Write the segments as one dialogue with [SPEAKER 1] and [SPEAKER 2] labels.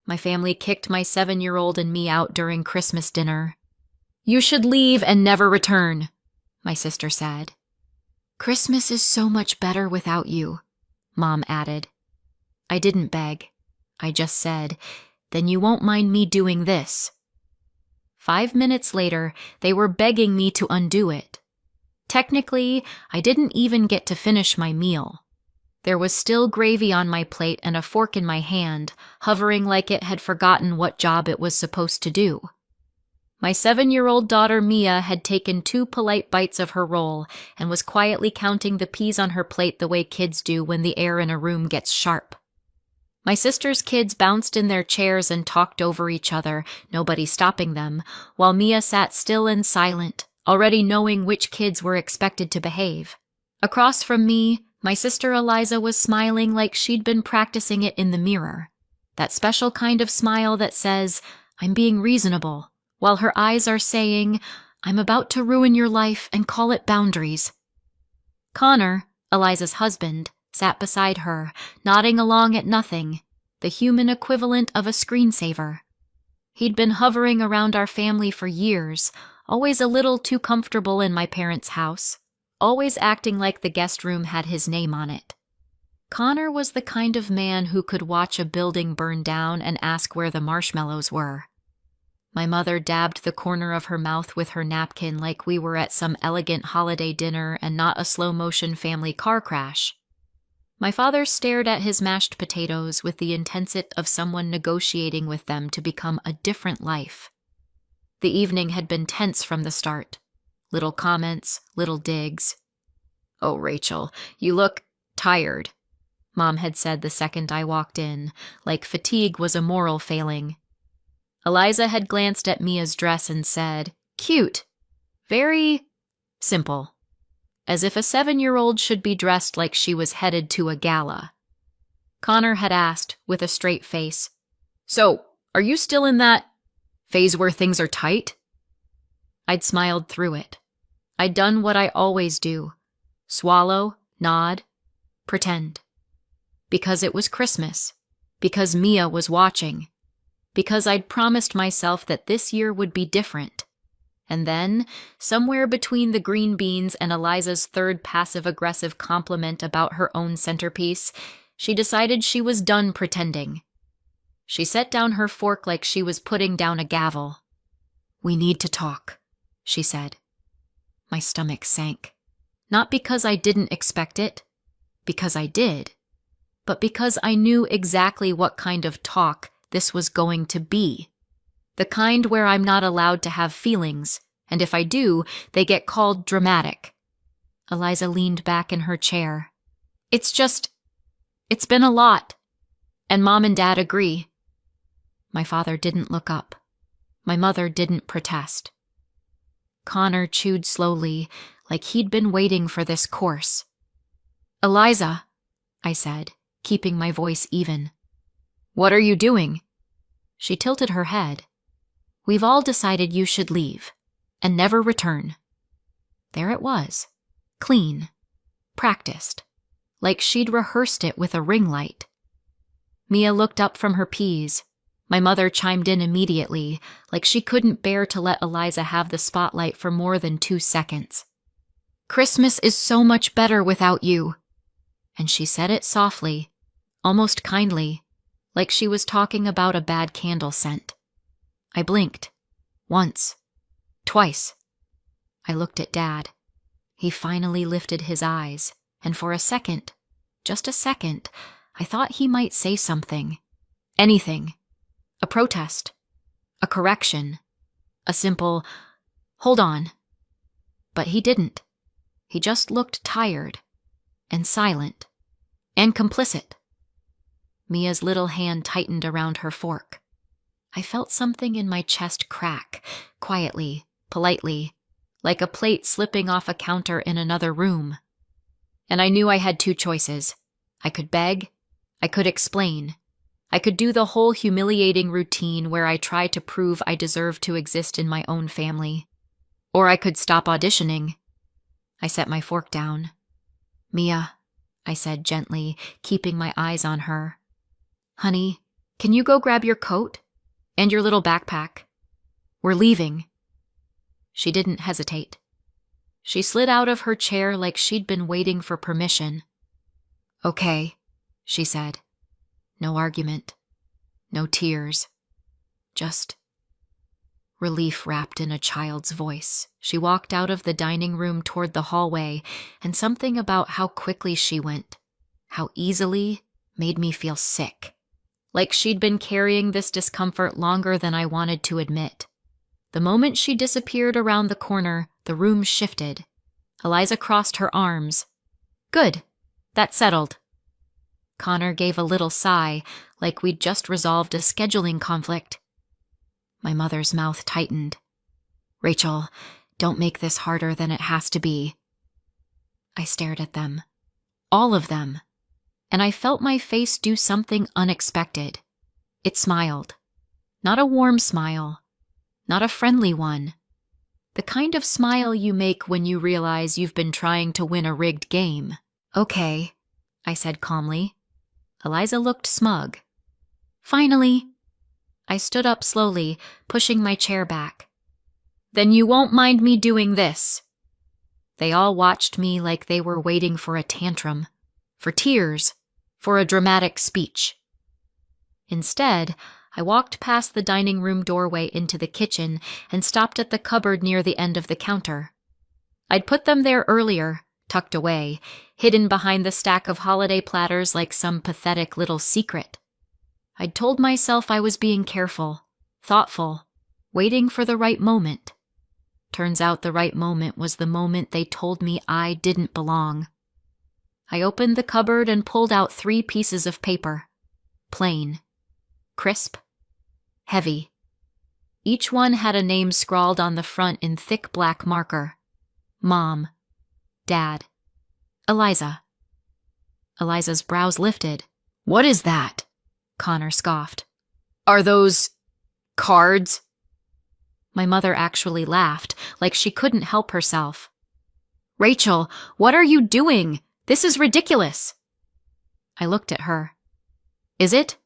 [SPEAKER 1] My family kicked my 7-year-old and me out during Christmas dinner. You should leave and never return, my sister said. Christmas is so much better without you, Mom added. I didn't beg. I just said, then you won't mind me doing this. 5 minutes later, they were begging me to undo it. Technically, I didn't even get to finish my meal. There was still gravy on my plate and a fork in my hand, hovering like it had forgotten what job it was supposed to do. My 7-year-old daughter Mia had taken 2 polite bites of her roll and was quietly counting the peas on her plate the way kids do when the air in a room gets sharp. My sister's kids bounced in their chairs and talked over each other, nobody stopping them, while Mia sat still and silent, already knowing which kids were expected to behave. Across from me, my sister Eliza was smiling like she'd been practicing it in the mirror. That special kind of smile that says, I'm being reasonable, while her eyes are saying, I'm about to ruin your life and call it boundaries. Connor, Eliza's husband, sat beside her, nodding along at nothing, the human equivalent of a screensaver. He'd been hovering around our family for years, always a little too comfortable in my parents' house, always acting like the guest room had his name on it. Connor was the kind of man who could watch a building burn down and ask where the marshmallows were. My mother dabbed the corner of her mouth with her napkin like we were at some elegant holiday dinner and not a slow-motion family car crash. My father stared at his mashed potatoes with the intensity of someone negotiating with them to become a different life. The evening had been tense from the start. Little comments, little digs. Oh, Rachel, you look tired, Mom had said the second I walked in, like fatigue was a moral failing. Eliza had glanced at Mia's dress and said, cute, very simple, as if a 7-year-old should be dressed like she was headed to a gala. Connor had asked, with a straight face, so, are you still in that phase where things are tight? I'd smiled through it. I'd done what I always do. Swallow, nod, pretend. Because it was Christmas. Because Mia was watching. Because I'd promised myself that this year would be different. And then, somewhere between the green beans and Eliza's third passive-aggressive compliment about her own centerpiece, she decided she was done pretending. She set down her fork like she was putting down a gavel. We need to talk, she said. My stomach sank. Not because I didn't expect it, because I did, but because I knew exactly what kind of talk this was going to be. The kind where I'm not allowed to have feelings, and if I do, they get called dramatic. Eliza leaned back in her chair. It's been a lot, and Mom and Dad agree. My father didn't look up. My mother didn't protest. Connor chewed slowly, like he'd been waiting for this course. Eliza, I said, keeping my voice even. What are you doing? She tilted her head. We've all decided you should leave, and never return. There it was, clean, practiced, like she'd rehearsed it with a ring light. Mia looked up from her peas. My mother chimed in immediately, like she couldn't bear to let Eliza have the spotlight for more than 2 seconds. Christmas is so much better without you. And she said it softly, almost kindly, like she was talking about a bad candle scent. I blinked. Once. Twice. I looked at Dad. He finally lifted his eyes, and for a second, just a second, I thought he might say something. Anything. A protest. A correction. A simple, hold on. But he didn't. He just looked tired, and silent, and complicit. Mia's little hand tightened around her fork. I felt something in my chest crack, quietly, politely, like a plate slipping off a counter in another room. And I knew I had 2 choices. I could beg, I could explain. I could do the whole humiliating routine where I try to prove I deserve to exist in my own family. Or I could stop auditioning. I set my fork down. Mia, I said gently, keeping my eyes on her. Honey, Can you go grab your coat? And your little backpack? We're leaving. She didn't hesitate. She slid out of her chair like she'd been waiting for permission. Okay, she said. No argument. No tears. Just relief wrapped in a child's voice. She walked out of the dining room toward the hallway, and something about how quickly she went, how easily, made me feel sick. Like she'd been carrying this discomfort longer than I wanted to admit. The moment she disappeared around the corner, the room shifted. Eliza crossed her arms. Good. That's settled. Connor gave a little sigh, like we'd just resolved a scheduling conflict. My mother's mouth tightened. Rachel, don't make this harder than it has to be. I stared at them. All of them. And I felt my face do something unexpected. It smiled. Not a warm smile. Not a friendly one. The kind of smile you make when you realize you've been trying to win a rigged game. Okay, I said calmly. Eliza looked smug. Finally. I stood up slowly, pushing my chair back. Then you won't mind me doing this. They all watched me like they were waiting for a tantrum, for tears, for a dramatic speech. Instead, I walked past the dining room doorway into the kitchen and stopped at the cupboard near the end of the counter. I'd put them there earlier, tucked away, hidden behind the stack of holiday platters like some pathetic little secret. I'd told myself I was being careful, thoughtful, waiting for the right moment. Turns out the right moment was the moment they told me I didn't belong. I opened the cupboard and pulled out 3 pieces of paper. Plain. Crisp. Heavy. Each one had a name scrawled on the front in thick black marker. Mom. Dad. Eliza. Eliza's brows lifted. What is that? Connor scoffed. Are those cards? My mother actually laughed, like she couldn't help herself. Rachel, what are you doing? This is ridiculous. I looked at her. Is it?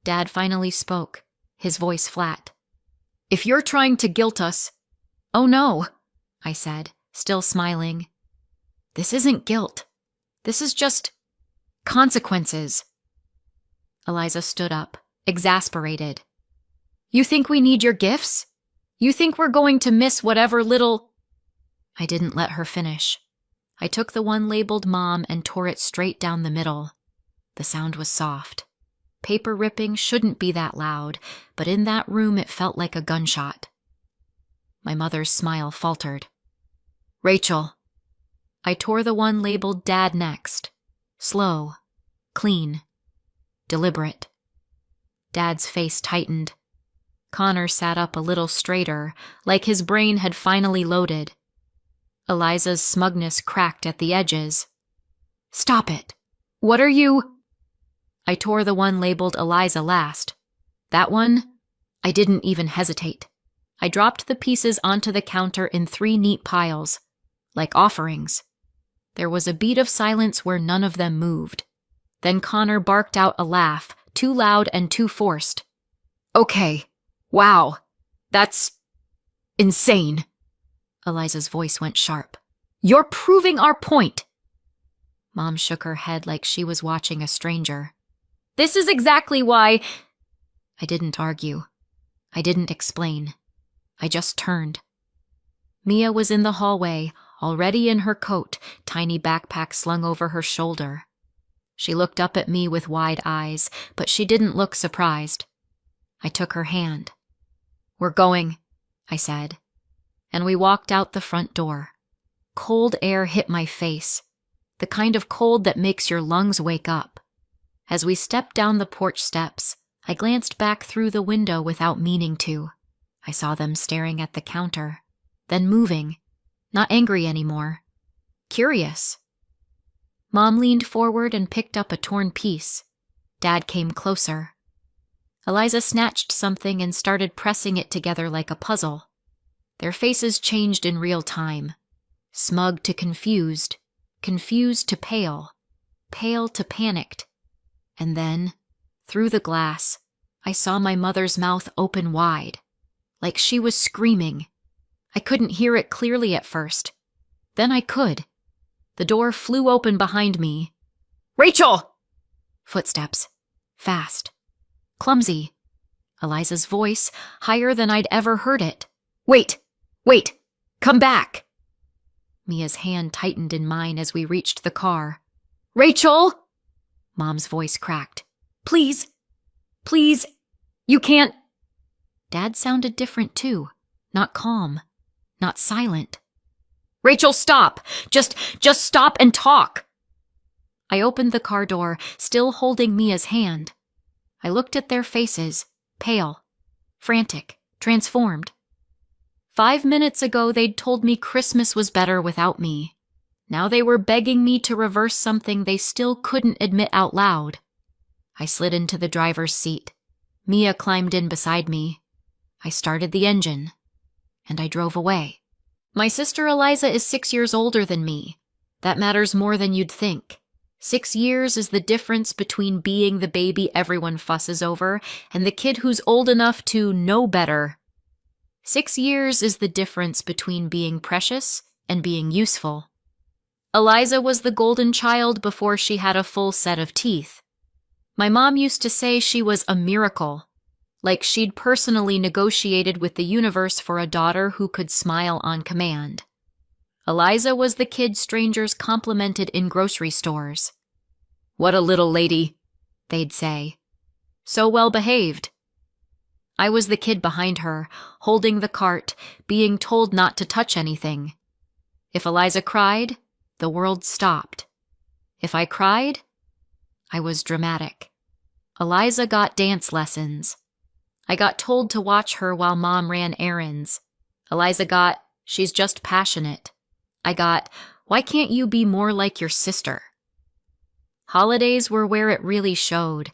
[SPEAKER 1] Dad finally spoke, his voice flat. If you're trying to guilt us... Oh no, I said, still smiling. This isn't guilt. This is just consequences. Eliza stood up, exasperated. You think we need your gifts? You think we're going to miss whatever little... I didn't let her finish. I took the one labeled Mom and tore it straight down the middle. The sound was soft. Paper ripping shouldn't be that loud, but in that room it felt like a gunshot. My mother's smile faltered. Rachel. I tore the one labeled Dad next. Slow. Clean. Deliberate. Dad's face tightened. Connor sat up a little straighter, like his brain had finally loaded. Eliza's smugness cracked at the edges. Stop it. What are you... I tore the one labeled Eliza last. That one, I didn't even hesitate. I dropped the pieces onto the counter in 3 neat piles, like offerings. There was a beat of silence where none of them moved. Then Connor barked out a laugh, too loud and too forced. Okay, wow, that's insane. Eliza's voice went sharp. You're proving our point. Mom shook her head like she was watching a stranger. This is exactly why... I didn't argue. I didn't explain. I just turned. Mia was in the hallway, already in her coat, tiny backpack slung over her shoulder. She looked up at me with wide eyes, but she didn't look surprised. I took her hand. We're going, I said, and we walked out the front door. Cold air hit my face, the kind of cold that makes your lungs wake up. As we stepped down the porch steps, I glanced back through the window without meaning to. I saw them staring at the counter, then moving, not angry anymore, curious. Mom leaned forward and picked up a torn piece. Dad came closer. Eliza snatched something and started pressing it together like a puzzle. Their faces changed in real time. Smug to confused, confused to pale, pale to panicked. And then, Through the glass, I saw my mother's mouth open wide, like she was screaming. I couldn't hear it clearly at first. Then I could. The door flew open behind me. "Rachel!" Footsteps. Fast. Clumsy. Eliza's voice, higher than I'd ever heard it. "Wait! Wait! Come back!" Mia's hand tightened in mine as we reached the car. "Rachel!" Mom's voice cracked. "Please! Please! You can't—" Dad sounded different too. Not calm. Not silent. "Rachel, stop! Just stop and talk!" I opened the car door, still holding Mia's hand. I looked at their faces, pale, frantic, transformed. 5 minutes ago, they'd told me Christmas was better without me. Now they were begging me to reverse something they still couldn't admit out loud. I slid into the driver's seat. Mia climbed in beside me. I started the engine, and I drove away. My sister Eliza is 6 years older than me. That matters more than you'd think. 6 years is the difference between being the baby everyone fusses over and the kid who's old enough to know better. 6 years is the difference between being precious and being useful. Eliza was the golden child before she had a full set of teeth. My mom used to say she was a miracle, like she'd personally negotiated with the universe for a daughter who could smile on command. Eliza was the kid strangers complimented in grocery stores. "What a little lady," they'd say. "So well behaved." I was the kid behind her, holding the cart, being told not to touch anything. If Eliza cried, the world stopped. If I cried, I was dramatic. Eliza got dance lessons. I got told to watch her while Mom ran errands. Eliza got, "She's just passionate." I got, "Why can't you be more like your sister?" Holidays were where it really showed.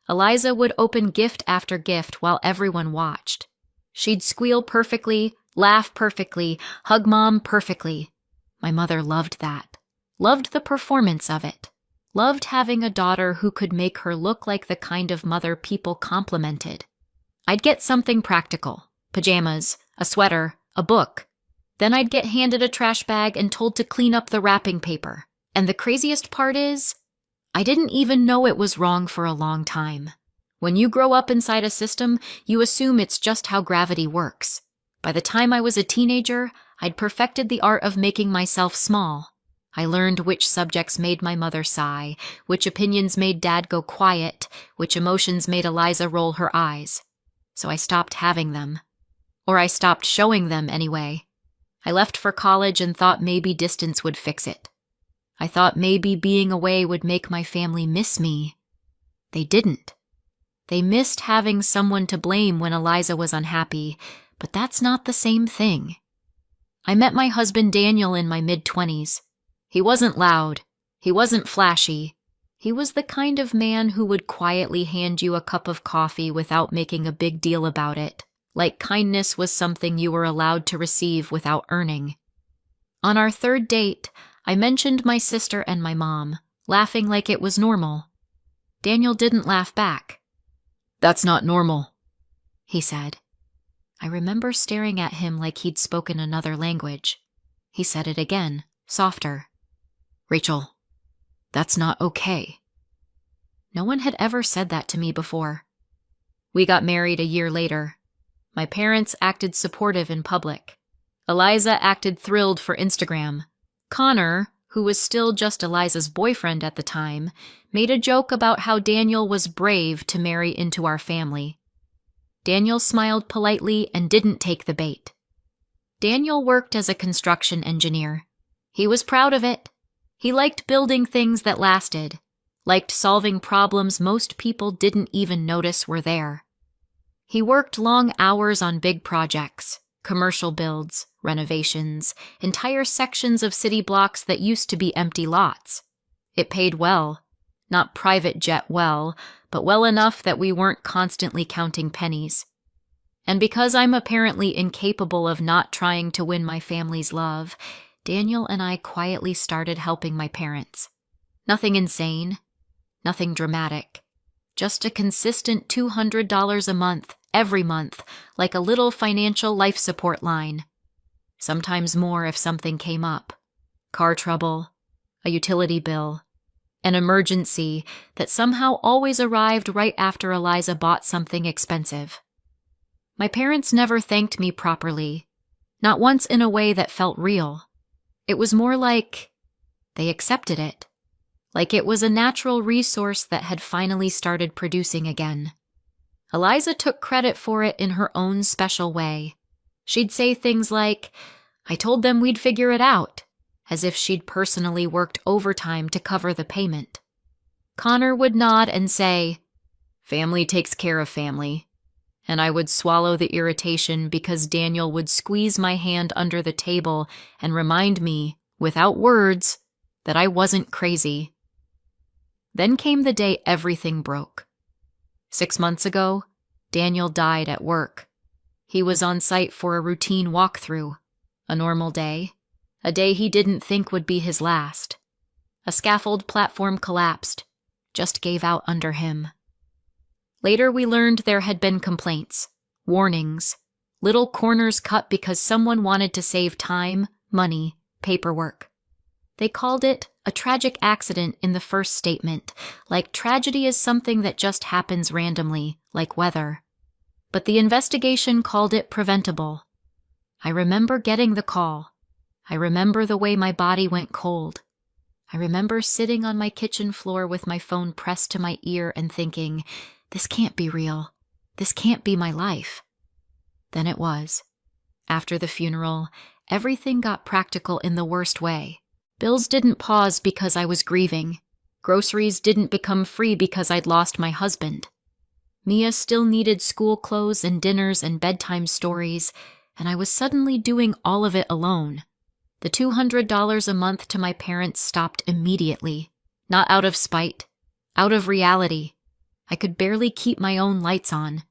[SPEAKER 1] Eliza would open gift after gift while everyone watched. She'd squeal perfectly, laugh perfectly, hug Mom perfectly. My mother loved that. Loved the performance of it. Loved having a daughter who could make her look like the kind of mother people complimented. I'd get something practical. Pajamas, a sweater, a book. Then I'd get handed a trash bag and told to clean up the wrapping paper. And the craziest part is, I didn't even know it was wrong for a long time. When you grow up inside a system, you assume it's just how gravity works. By the time I was a teenager, I'd perfected the art of making myself small. I learned which subjects made my mother sigh, which opinions made Dad go quiet, which emotions made Eliza roll her eyes. So I stopped having them. Or I stopped showing them anyway. I left for college and thought maybe distance would fix it. I thought maybe being away would make my family miss me. They didn't. They missed having someone to blame when Eliza was unhappy, but that's not the same thing. I met my husband Daniel in my mid-20s. He wasn't loud. He wasn't flashy. He was the kind of man who would quietly hand you a cup of coffee without making a big deal about it, like kindness was something you were allowed to receive without earning. On our third date, I mentioned my sister and my mom, laughing like it was normal. Daniel didn't laugh back. "That's not normal," he said. I remember staring at him like he'd spoken another language. He said it again, softer. "Rachel, that's not okay." No one had ever said that to me before. We got married a year later. My parents acted supportive in public. Eliza acted thrilled for Instagram. Connor, who was still just Eliza's boyfriend at the time, made a joke about how Daniel was brave to marry into our family. Daniel smiled politely and didn't take the bait. Daniel worked as a construction engineer. He was proud of it. He liked building things that lasted, liked solving problems most people didn't even notice were there. He worked long hours on big projects, commercial builds, renovations, entire sections of city blocks that used to be empty lots. It paid well, not private jet well, but well enough that we weren't constantly counting pennies. And because I'm apparently incapable of not trying to win my family's love, Daniel and I quietly started helping my parents. Nothing insane, nothing dramatic, Just a consistent $200 a month, every month, like a little financial life support line. Sometimes more if something came up. Car trouble, a utility bill, an emergency that somehow always arrived right after Eliza bought something expensive. My parents never thanked me properly, not once in a way that felt real. It was more like they accepted it, like it was a natural resource that had finally started producing again. Eliza took credit for it in her own special way. She'd say things like, "I told them we'd figure it out," as if she'd personally worked overtime to cover the payment. Connor would nod and say, "Family takes care of family," and I would swallow the irritation because Daniel would squeeze my hand under the table and remind me, without words, that I wasn't crazy. Then came the day everything broke. 6 months ago, Daniel died at work. He was on site for a routine walkthrough, a normal day, a day he didn't think would be his last. A scaffold platform collapsed, just gave out under him. Later we learned there had been complaints, warnings, little corners cut because someone wanted to save time, money, paperwork. They called it a tragic accident in the first statement, like tragedy is something that just happens randomly, like weather. But the investigation called it preventable. I remember getting the call. I remember the way my body went cold. I remember sitting on my kitchen floor with my phone pressed to my ear and thinking, this can't be real. This can't be my life. Then it was. After the funeral, everything got practical in the worst way. Bills didn't pause because I was grieving. Groceries didn't become free because I'd lost my husband. Mia still needed school clothes and dinners and bedtime stories, and I was suddenly doing all of it alone. The $200 a month to my parents stopped immediately, not out of spite, out of reality. I could barely keep my own lights on.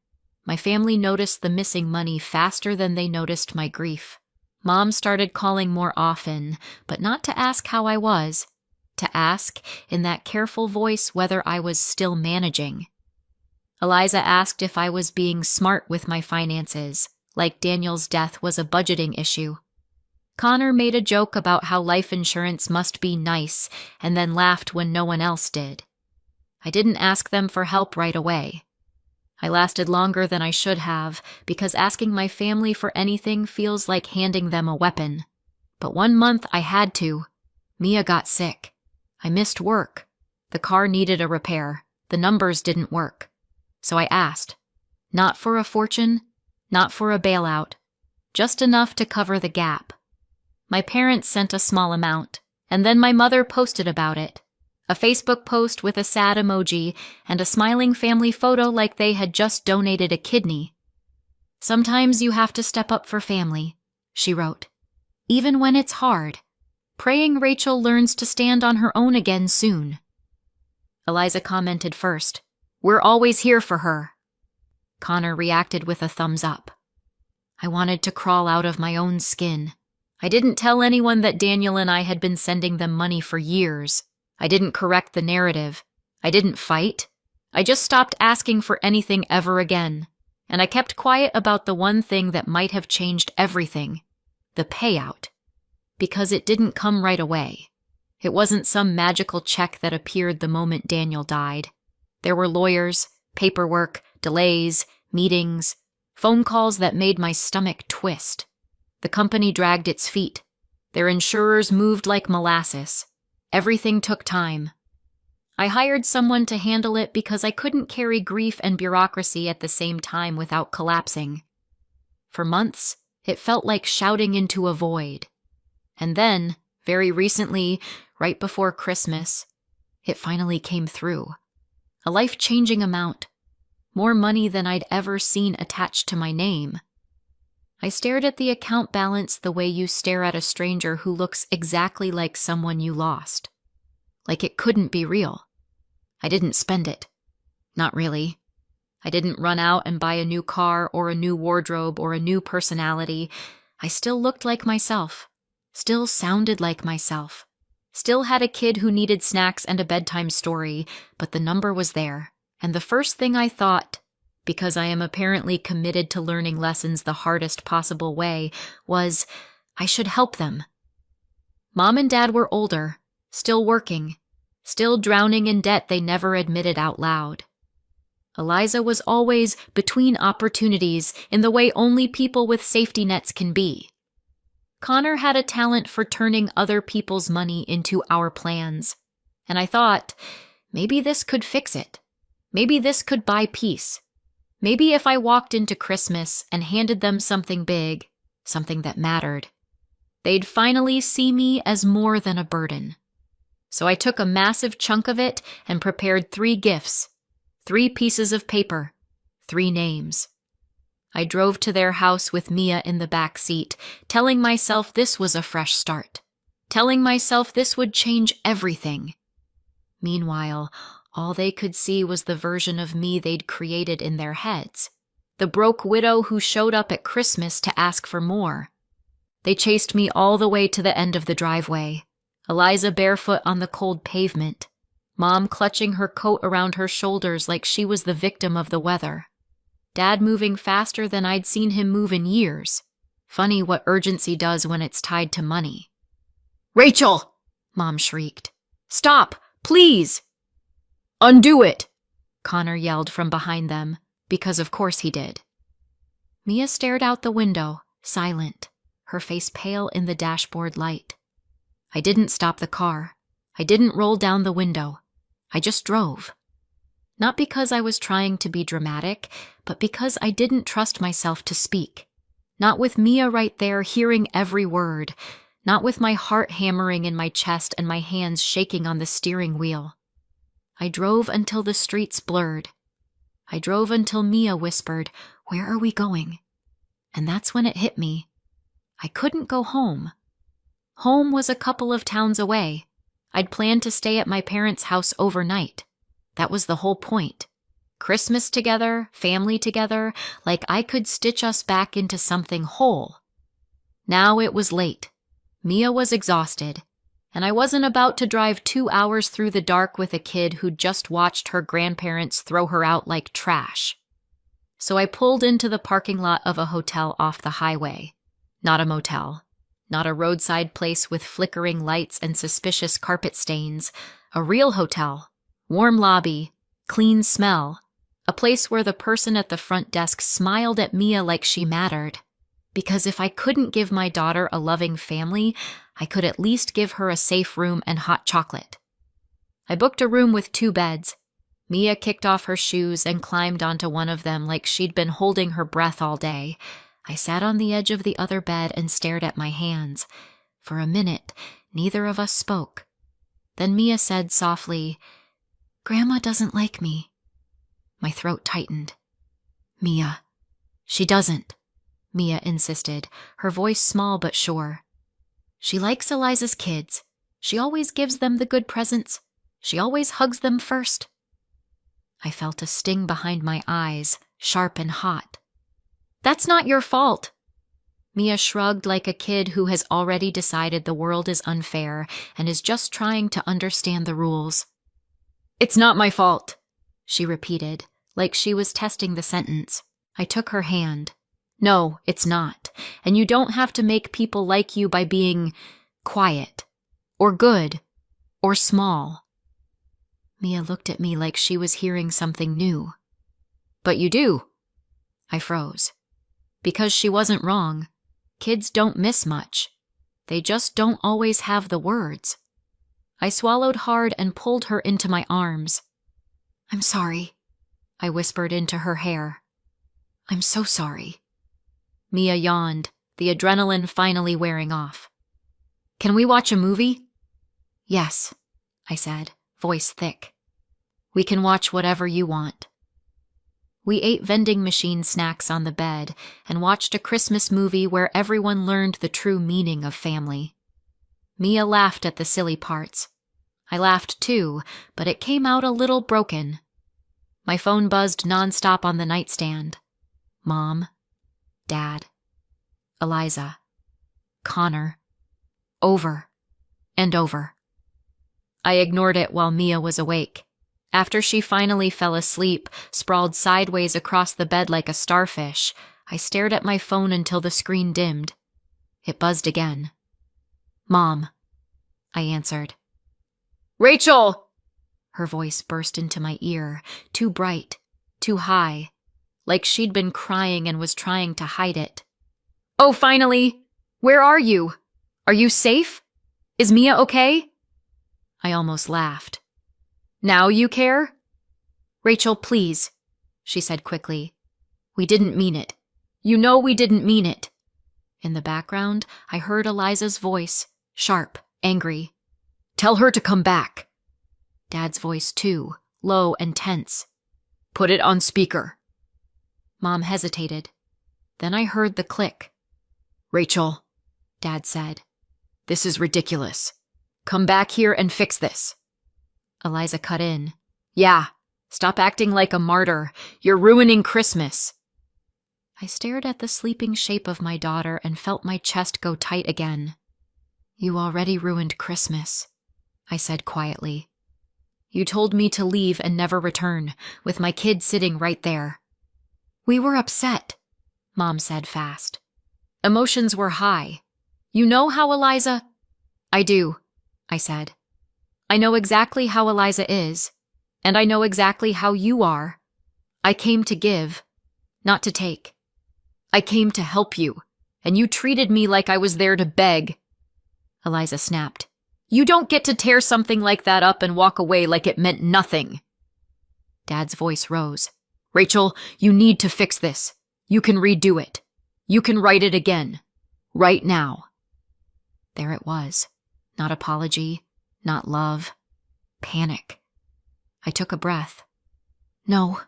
[SPEAKER 1] My family noticed the missing money faster than they noticed my grief. Mom started calling more often, but not to ask how I was, to ask, in that careful voice, whether I was still managing. Eliza asked if I was being smart with my finances, like Daniel's death was a budgeting issue. Connor made a joke about how life insurance must be nice, and then laughed when no one else did. I didn't ask them for help right away. I lasted longer than I should have, because asking my family for anything feels like handing them a weapon. But 1 month I had to. Mia got sick. I missed work. The car needed a repair. The numbers didn't work. So I asked. Not for a fortune, not for a bailout. Just enough to cover the gap. My parents sent a small amount, and then my mother posted about it. A Facebook post with a sad emoji and a smiling family photo like they had just donated a kidney. "Sometimes you have to step up for family," she wrote. "Even when it's hard. Praying Rachel learns to stand on her own again soon." Eliza commented first, "We're always here for her." Connor reacted with a thumbs up. I wanted to crawl out of my own skin. I didn't tell anyone that Daniel and I had been sending them money for years. I didn't correct the narrative. I didn't fight. I just stopped asking for anything ever again. And I kept quiet about the one thing that might have changed everything, the payout. Because it didn't come right away. It wasn't some magical check that appeared the moment Daniel died. There were lawyers, paperwork, delays, meetings, phone calls that made my stomach twist. The company dragged its feet. Their insurers moved like molasses. Everything took time. I hired someone to handle it because I couldn't carry grief and bureaucracy at the same time without collapsing. For months, it felt like shouting into a void. And then, very recently, right before Christmas, it finally came through. A life-changing amount. More money than I'd ever seen attached to my name. I stared at the account balance the way you stare at a stranger who looks exactly like someone you lost. Like it couldn't be real. I didn't spend it. Not really. I didn't run out and buy a new car or a new wardrobe or a new personality. I still looked like myself. Still sounded like myself. Still had a kid who needed snacks and a bedtime story, but the number was there, And the first thing I thought, because I am apparently committed to learning lessons the hardest possible way, was I should help them. Mom and Dad were older, still working, still drowning in debt they never admitted out loud. Eliza was always between opportunities in the way only people with safety nets can be. Connor had a talent for turning other people's money into our plans, and I thought, maybe this could fix it. Maybe this could buy peace. Maybe if I walked into Christmas and handed them something big, something that mattered, they'd finally see me as more than a burden. So I took a massive chunk of it and prepared 3 gifts, 3 pieces of paper, 3 names. I drove to their house with Mia in the back seat, telling myself this was a fresh start, telling myself this would change everything. Meanwhile, all they could see was the version of me they'd created in their heads, the broke widow who showed up at Christmas to ask for more. They chased me all the way to the end of the driveway, Eliza barefoot on the cold pavement, Mom clutching her coat around her shoulders like she was the victim of the weather, Dad moving faster than I'd seen him move in years. Funny what urgency does when it's tied to money. "Rachel!" Mom shrieked. "Stop! Please!" "Undo it!" Connor yelled from behind them, because of course he did. Mia stared out the window, silent, her face pale in the dashboard light. I didn't stop the car. I didn't roll down the window. I just drove. Not because I was trying to be dramatic, but because I didn't trust myself to speak. Not with Mia right there hearing every word. Not with my heart hammering in my chest and my hands shaking on the steering wheel. I drove until the streets blurred. I drove until Mia whispered, "Where are we going?" And that's when it hit me. I couldn't go home. Home was a couple of towns away. I'd planned to stay at my parents' house overnight. That was the whole point. Christmas together, family together, like I could stitch us back into something whole. Now it was late. Mia was exhausted, and I wasn't about to drive 2 hours through the dark with a kid who'd just watched her grandparents throw her out like trash. So I pulled into the parking lot of a hotel off the highway. Not a motel. Not a roadside place with flickering lights and suspicious carpet stains. A real hotel. Warm lobby. Clean smell. A place where the person at the front desk smiled at Mia like she mattered. Because if I couldn't give my daughter a loving family, I could at least give her a safe room and hot chocolate. I booked a room with 2 beds. Mia kicked off her shoes and climbed onto one of them like she'd been holding her breath all day. I sat on the edge of the other bed and stared at my hands. For a minute, neither of us spoke. Then Mia said softly, "Grandma doesn't like me." My throat tightened. "Mia, she doesn't," Mia insisted, her voice small but sure. "She likes Eliza's kids. She always gives them the good presents. She always hugs them first." I felt a sting behind my eyes, sharp and hot. "That's not your fault." Mia shrugged like a kid who has already decided the world is unfair and is just trying to understand the rules. "It's not my fault," she repeated, like she was testing the sentence. I took her hand. "No, it's not. And you don't have to make people like you by being quiet, or good, or small." Mia looked at me like she was hearing something new. "But you do." I froze. Because she wasn't wrong. Kids don't miss much. They just don't always have the words. I swallowed hard and pulled her into my arms. "I'm sorry," I whispered into her hair. "I'm so sorry." Mia yawned, the adrenaline finally wearing off. "Can we watch a movie?" "Yes," I said, voice thick. "We can watch whatever you want." We ate vending machine snacks on the bed and watched a Christmas movie where everyone learned the true meaning of family. Mia laughed at the silly parts. I laughed too, but it came out a little broken. My phone buzzed nonstop on the nightstand. Mom, Dad, Eliza, Connor, over and over. I ignored it while Mia was awake. After she finally fell asleep, sprawled sideways across the bed like a starfish, I stared at my phone until the screen dimmed. It buzzed again. "Mom," I answered. "Rachel!" Her voice burst into my ear, too bright, too high, like she'd been crying and was trying to hide it. "Oh, finally! Where are you? Are you safe? Is Mia okay?" I almost laughed. "Now you care?" "Rachel, please," she said quickly. "We didn't mean it. You know we didn't mean it." In the background, I heard Eliza's voice, sharp, angry. "Tell her to come back." Dad's voice too, low and tense. "Put it on speaker." Mom hesitated. Then I heard the click. "Rachel," Dad said, "this is ridiculous. Come back here and fix this." Eliza cut in. "Yeah, stop acting like a martyr. You're ruining Christmas." I stared at the sleeping shape of my daughter and felt my chest go tight again. "You already ruined Christmas," I said quietly. "You told me to leave and never return, with my kid sitting right there." "We were upset," Mom said fast. "Emotions were high. You know how Eliza—" "I do," I said. "I know exactly how Eliza is, and I know exactly how you are. I came to give, not to take. I came to help you, and you treated me like I was there to beg." Eliza snapped. "You don't get to tear something like that up and walk away like it meant nothing." Dad's voice rose. "Rachel, you need to fix this. You can redo it. You can write it again. Right now." There it was. Not apology, not love. Panic. I took a breath. "No,"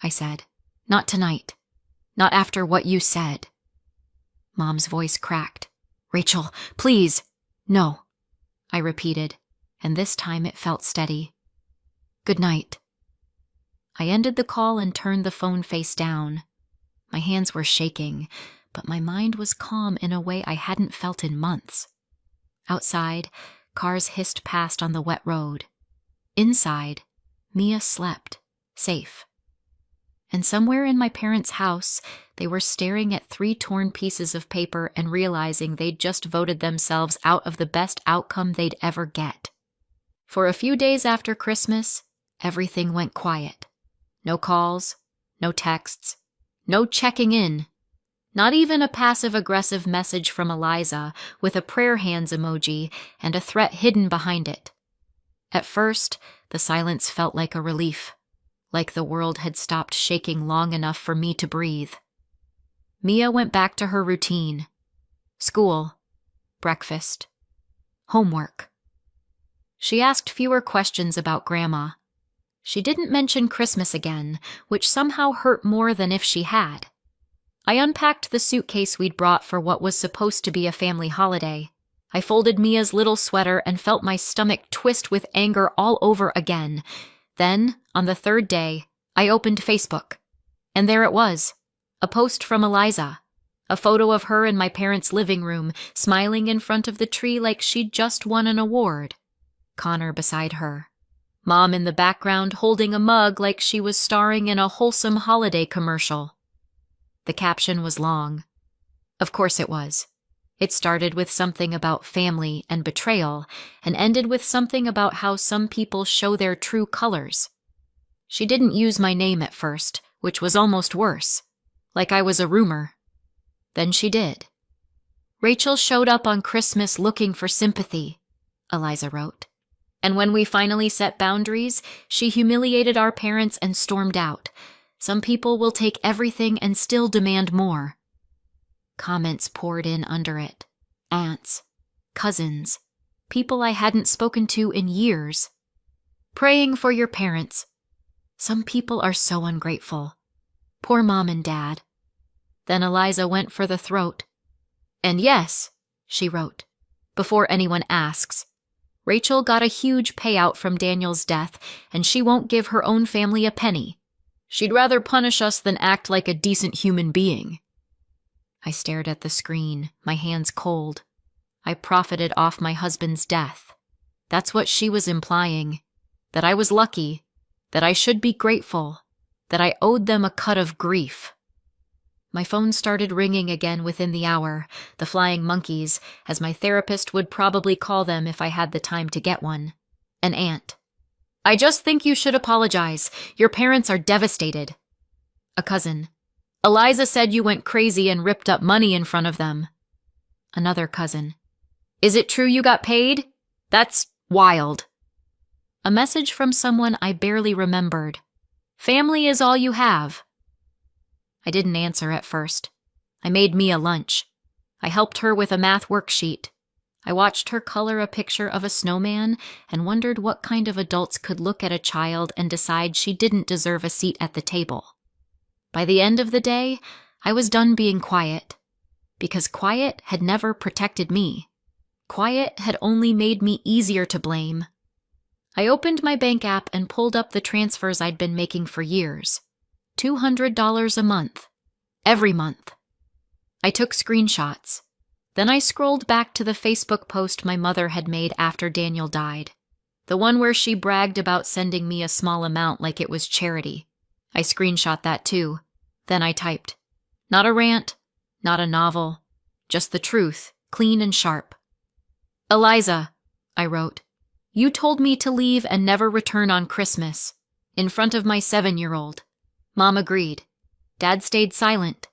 [SPEAKER 1] I said. "Not tonight. Not after what you said." Mom's voice cracked. "Rachel, please." "No," I repeated, and this time it felt steady. "Good night." I ended the call and turned the phone face down. My hands were shaking, but my mind was calm in a way I hadn't felt in months. Outside, cars hissed past on the wet road. Inside, Mia slept, safe. And somewhere in my parents' house, they were staring at 3 torn pieces of paper and realizing they'd just voted themselves out of the best outcome they'd ever get. For a few days after Christmas, everything went quiet. No calls, no texts, no checking in. Not even a passive-aggressive message from Eliza with a prayer hands emoji and a threat hidden behind it. At first, the silence felt like a relief, like the world had stopped shaking long enough for me to breathe. Mia went back to her routine. School, breakfast, homework. She asked fewer questions about Grandma. She didn't mention Christmas again, which somehow hurt more than if she had. I unpacked the suitcase we'd brought for what was supposed to be a family holiday. I folded Mia's little sweater and felt my stomach twist with anger all over again. Then, on the 3rd day, I opened Facebook. And there it was, a post from Eliza. A photo of her in my parents' living room, smiling in front of the tree like she'd just won an award. Connor beside her. Mom in the background holding a mug like she was starring in a wholesome holiday commercial. The caption was long. Of course it was. It started with something about family and betrayal, and ended with something about how some people show their true colors. She didn't use my name at first, which was almost worse, like I was a rumor. Then she did. "Rachel showed up on Christmas looking for sympathy," Eliza wrote. "And when we finally set boundaries, she humiliated our parents and stormed out. Some people will take everything and still demand more." Comments poured in under it. Aunts, cousins, people I hadn't spoken to in years. "Praying for your parents. Some people are so ungrateful. Poor Mom and Dad." Then Eliza went for the throat. "And yes," she wrote, "before anyone asks, Rachel got a huge payout from Daniel's death, and she won't give her own family a penny. She'd rather punish us than act like a decent human being." I stared at the screen, my hands cold. I profited off my husband's death. That's what she was implying. That I was lucky. that I should be grateful, that I owed them a cut of grief. My phone started ringing again within the hour, the flying monkeys, as my therapist would probably call them if I had the time to get one. An aunt. I just think you should apologize. Your parents are devastated. A cousin. Eliza said you went crazy and ripped up money in front of them. Another cousin. Is it true you got paid? That's wild. A message from someone I barely remembered. Family is all you have. I didn't answer at first. I made Mia lunch. I helped her with a math worksheet. I watched her color a picture of a snowman and wondered what kind of adults could look at a child and decide she didn't deserve a seat at the table. By the end of the day, I was done being quiet, because quiet had never protected me. Quiet had only made me easier to blame. I opened my bank app and pulled up the transfers I'd been making for years. $200 a month. Every month. I took screenshots. Then I scrolled back to the Facebook post my mother had made after Daniel died. The one where she bragged about sending me a small amount like it was charity. I screenshot that too. Then I typed. Not a rant, not a novel, just the truth, clean and sharp. Eliza, I wrote, you told me to leave and never return on Christmas, in front of my 7-year-old. Mom agreed. Dad stayed silent.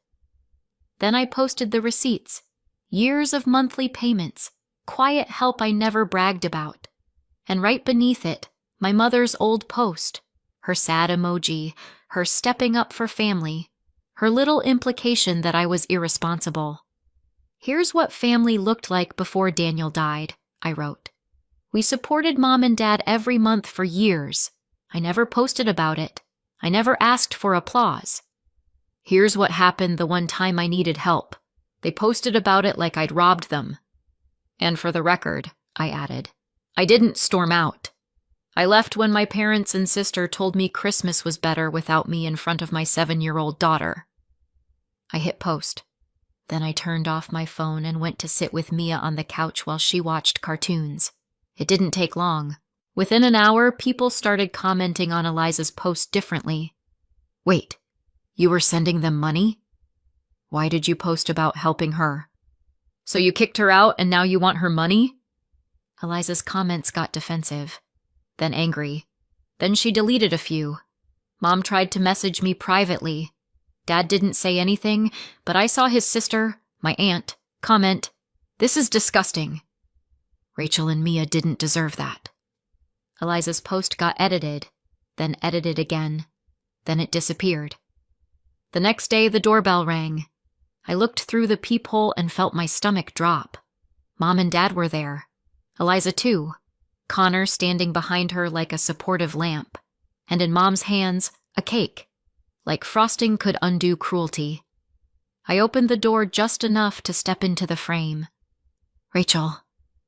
[SPEAKER 1] Then I posted the receipts. Years of monthly payments, quiet help I never bragged about. And right beneath it, my mother's old post, her sad emoji, her stepping up for family, her little implication that I was irresponsible. Here's what family looked like before Daniel died, I wrote. We supported Mom and Dad every month for years. I never posted about it. I never asked for applause. Here's what happened the one time I needed help. They posted about it like I'd robbed them. And for the record, I added, I didn't storm out. I left when my parents and sister told me Christmas was better without me in front of my 7-year-old daughter. I hit post. Then I turned off my phone and went to sit with Mia on the couch while she watched cartoons. It didn't take long. Within an hour, people started commenting on Eliza's post differently. Wait, you were sending them money? Why did you post about helping her? So you kicked her out and now you want her money? Eliza's comments got defensive, then angry. Then she deleted a few. Mom tried to message me privately. Dad didn't say anything, but I saw his sister, my aunt, comment, "This is disgusting." Rachel and Mia didn't deserve that. Eliza's post got edited, then edited again. Then it disappeared. The next day, the doorbell rang. I looked through the peephole and felt my stomach drop. Mom and Dad were there. Eliza, too. Connor standing behind her like a supportive lamp. And in Mom's hands, a cake. Like frosting could undo cruelty. I opened the door just enough to step into the frame. "Rachel,"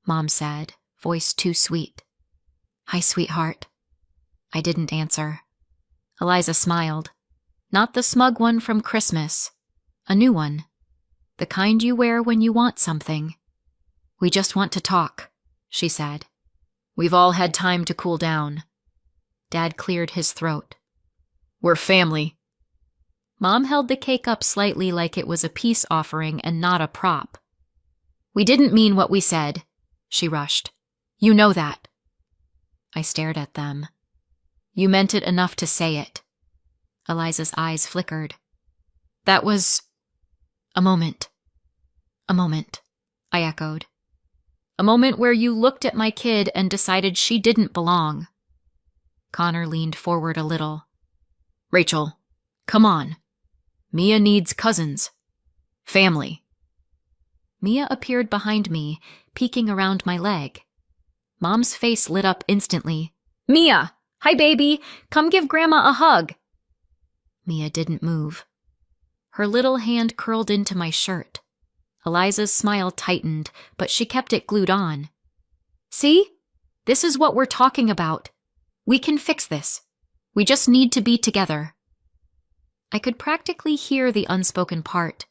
[SPEAKER 1] Mom said, voice too sweet. "Hi, sweetheart." I didn't answer. Eliza smiled. Not the smug one from Christmas. A new one. The kind you wear when you want something. "We just want to talk," she said. "We've all had time to cool down." Dad cleared his throat. "We're family." Mom held the cake up slightly like it was a peace offering and not a prop. "We didn't mean what we said," she rushed. "You know that." I stared at them. "You meant it enough to say it." Eliza's eyes flickered. "That was a moment." "A moment," I echoed. "A moment where you looked at my kid and decided she didn't belong." Connor leaned forward a little. "Rachel, come on. Mia needs cousins. Family." Mia appeared behind me, peeking around my leg. Mom's face lit up instantly. "Mia! Hi, baby! Come give Grandma a hug!" Mia didn't move. Her little hand curled into my shirt. Eliza's smile tightened, but she kept it glued on. "See? This is what we're talking about. We can fix this. We just need to be together." I could practically hear the unspoken part.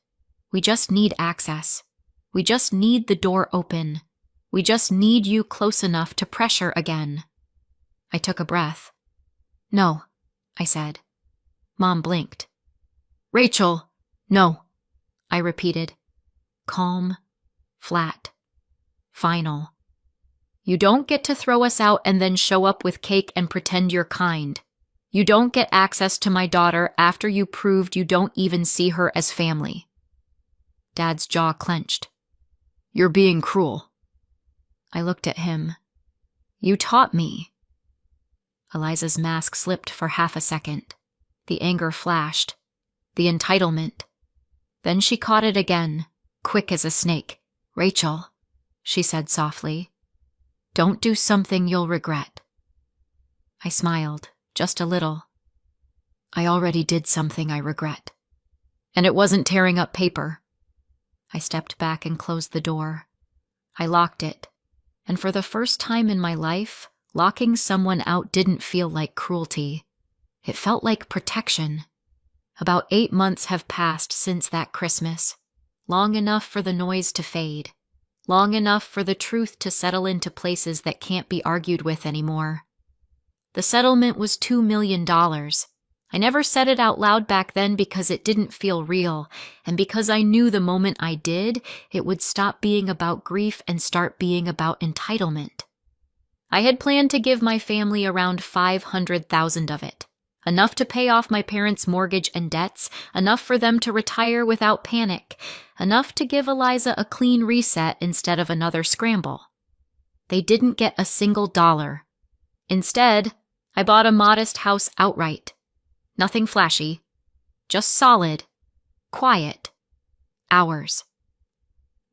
[SPEAKER 1] We just need access. We just need the door open. We just need you close enough to pressure again. I took a breath. "No," I said. Mom blinked. Rachel, no, I repeated. Calm, flat, final. You don't get to throw us out and then show up with cake and pretend you're kind. You don't get access to my daughter after you proved you don't even see her as family. Dad's jaw clenched. You're being cruel. I looked at him. You taught me. Eliza's mask slipped for half a second. The anger flashed. The entitlement. Then she caught it again, quick as a snake. Rachel, she said softly, don't do something you'll regret. I smiled, just a little. I already did something I regret. And it wasn't tearing up paper. I stepped back and closed the door. I locked it, and for the first time in my life, locking someone out didn't feel like cruelty. It felt like protection. About 8 months have passed since that Christmas, long enough for the noise to fade, long enough for the truth to settle into places that can't be argued with anymore. The settlement was $2 million. I never said it out loud back then because it didn't feel real, and because I knew the moment I did, it would stop being about grief and start being about entitlement. I had planned to give my family around $500,000 of it, enough to pay off my parents' mortgage and debts, enough for them to retire without panic, enough to give Eliza a clean reset instead of another scramble. They didn't get a single dollar. Instead, I bought a modest house outright. Nothing flashy, just solid, quiet, ours.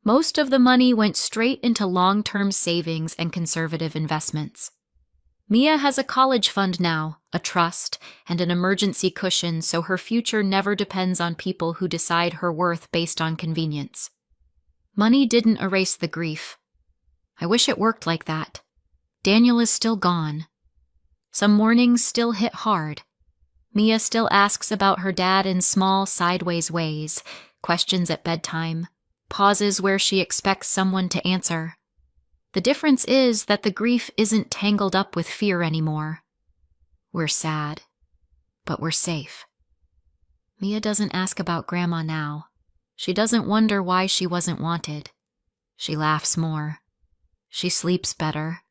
[SPEAKER 1] Most of the money went straight into long-term savings and conservative investments. Mia has a college fund now, a trust, and an emergency cushion so her future never depends on people who decide her worth based on convenience. Money didn't erase the grief. I wish it worked like that. Daniel is still gone. Some mornings still hit hard. Mia still asks about her dad in small, sideways ways, questions at bedtime, pauses where she expects someone to answer. The difference is that the grief isn't tangled up with fear anymore. We're sad, but we're safe. Mia doesn't ask about Grandma now. She doesn't wonder why she wasn't wanted. She laughs more. She sleeps better.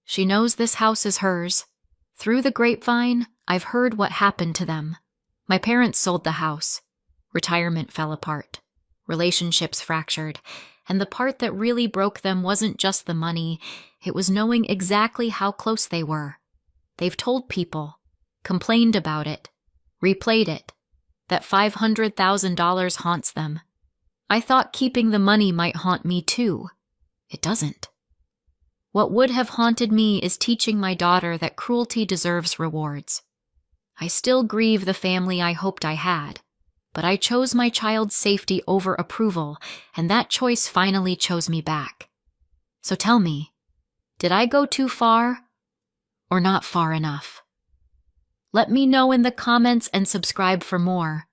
[SPEAKER 1] She knows this house is hers. Through the grapevine, I've heard what happened to them. My parents sold the house. Retirement fell apart. Relationships fractured. And the part that really broke them wasn't just the money, it was knowing exactly how close they were. They've told people, complained about it, replayed it, that $500,000 haunts them. I thought keeping the money might haunt me too. It doesn't. What would have haunted me is teaching my daughter that cruelty deserves rewards. I still grieve the family I hoped I had, but I chose my child's safety over approval, and that choice finally chose me back. So tell me, did I go too far or not far enough? Let me know in the comments and subscribe for more.